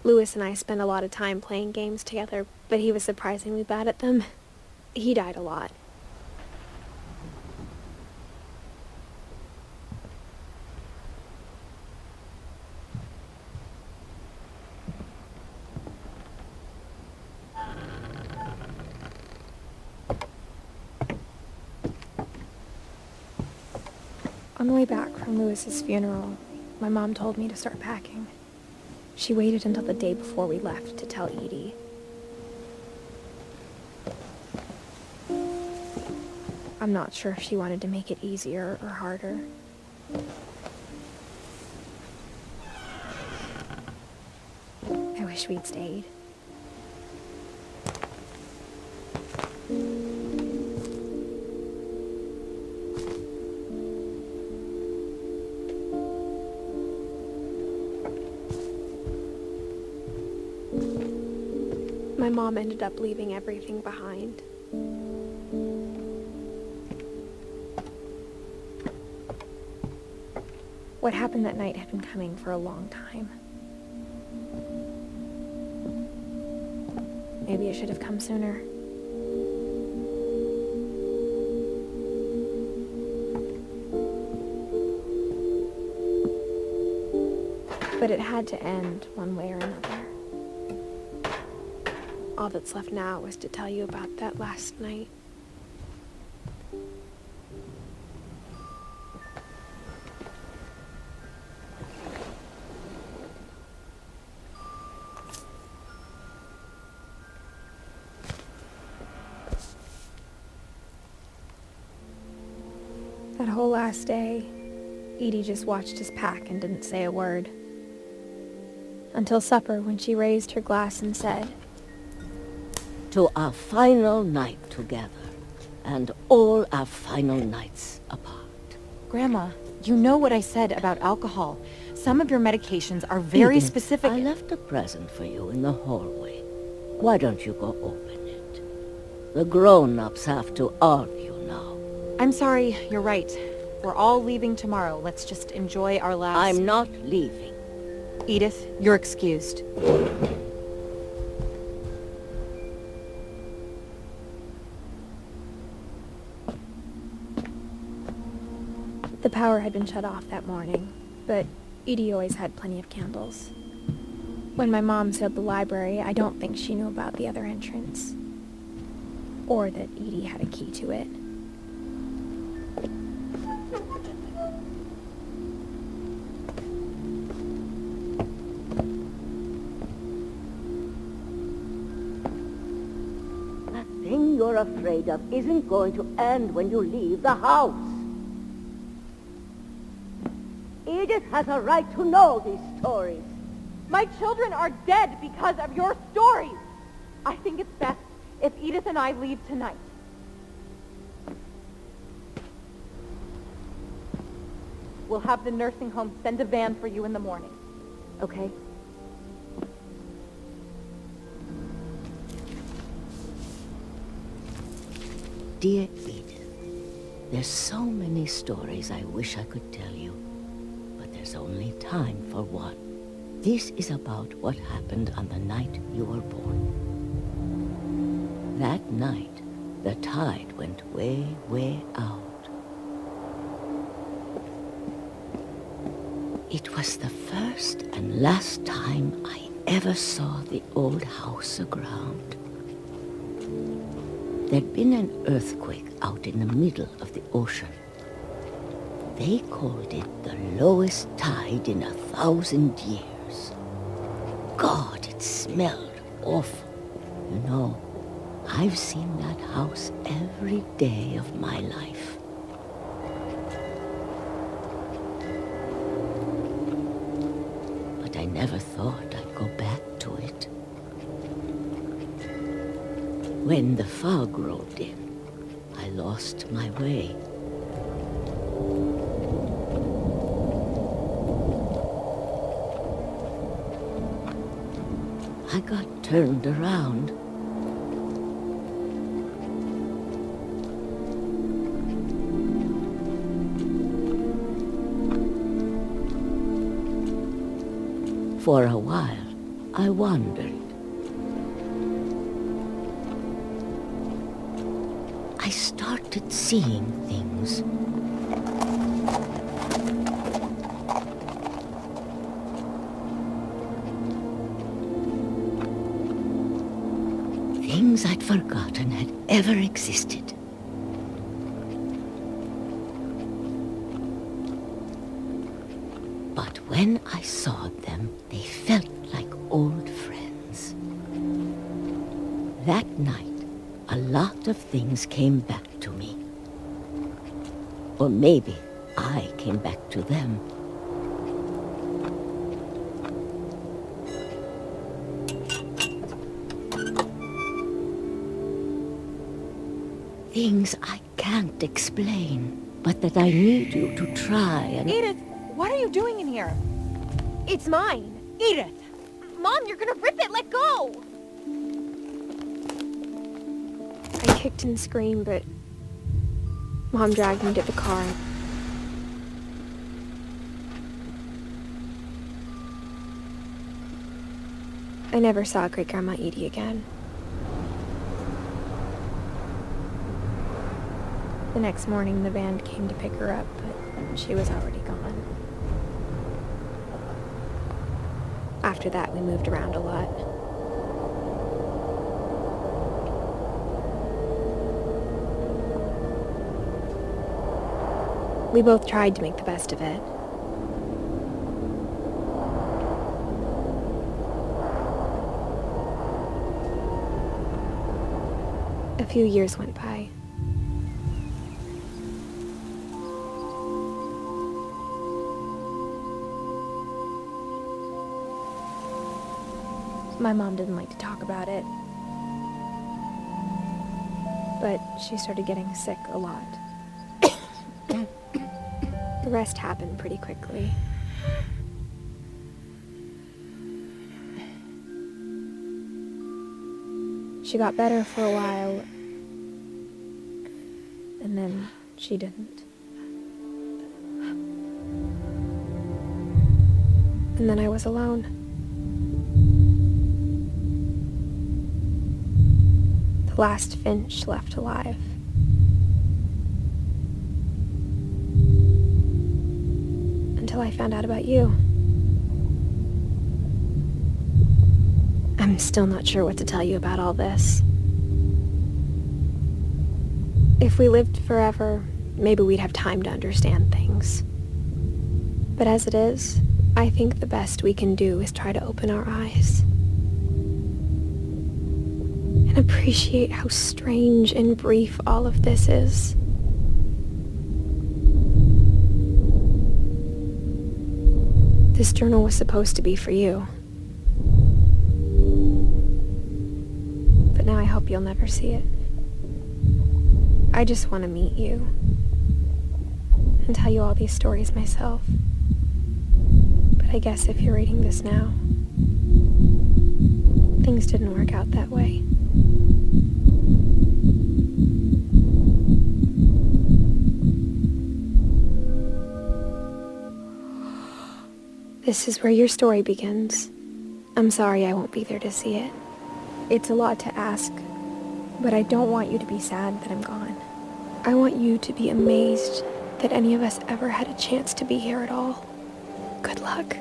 Lewis and I spent a lot of time playing games together, but he was surprisingly bad at them. He died a lot. On the way back from Lewis's funeral, my mom told me to start packing. She waited until the day before we left to tell Edie. I'm not sure if she wanted to make it easier or harder. I wish we'd stayed. My mom ended up leaving everything behind. What happened that night had been coming for a long time. Maybe it should have come sooner. But it had to end one way or another. All that's left now is to tell you about that last night. That whole last day, Edie just watched us pack and didn't say a word. Until supper, when she raised her glass and said, "To our final night together, and all our final nights apart." Grandma, you know what I said about alcohol. Some of your medications are very Edith, specific. I left a present for you in the hallway. Why don't you go open it? The grown-ups have to argue now. I'm sorry, you're right. We're all leaving tomorrow. Let's just enjoy our last... I'm not leaving. Edith, you're excused. The power had been shut off that morning, but Edie always had plenty of candles. When my mom sealed the library, I don't think she knew about the other entrance. Or that Edie had a key to it. That thing you're afraid of isn't going to end when you leave the house. Edith has a right to know these stories. My children are dead because of your stories. I think it's best if Edith and I leave tonight. We'll have the nursing home send a van for you in the morning. Okay? Dear Edith, there's so many stories I wish I could tell you, but there's only time for one. This is about what happened on the night you were born. That night, the tide went way, way out. It was the first and last time I ever saw the old house aground. There'd been an earthquake out in the middle of the ocean. They called it the lowest tide in 1,000 years. God, it smelled awful. You know, I've seen that house every day of my life. But I never thought I'd go back to it. When the fog rolled in, I lost my way. I got turned around. For a while, I wondered. I started seeing things. Things I'd forgotten had ever existed. But when I saw them, they felt like old friends. That night, a lot of things came back to me. Or maybe I came back to them. Things I can't explain, but that I need you to try and... Edith, what are you doing in here? It's mine. Edith! Mom, you're gonna rip it! Let go! I kicked and screamed, but Mom dragged me to the car. I never saw Great-Grandma Edie again. The next morning, the band came to pick her up, but she was already gone. After that, we moved around a lot. We both tried to make the best of it. A few years went by. My mom didn't like to talk about it, but she started getting sick a lot. The rest happened pretty quickly. She got better for a while, and then she didn't. And then I was alone. The last Finch left alive. Until I found out about you. I'm still not sure what to tell you about all this. If we lived forever, maybe we'd have time to understand things. But as it is, I think the best we can do is try to open our eyes. And appreciate how strange and brief all of this is. This journal was supposed to be for you. But now I hope you'll never see it. I just want to meet you and tell you all these stories myself. But I guess if you're reading this now, things didn't work out that way. This is where your story begins. I'm sorry I won't be there to see it. It's a lot to ask, but I don't want you to be sad that I'm gone. I want you to be amazed that any of us ever had a chance to be here at all. Good luck.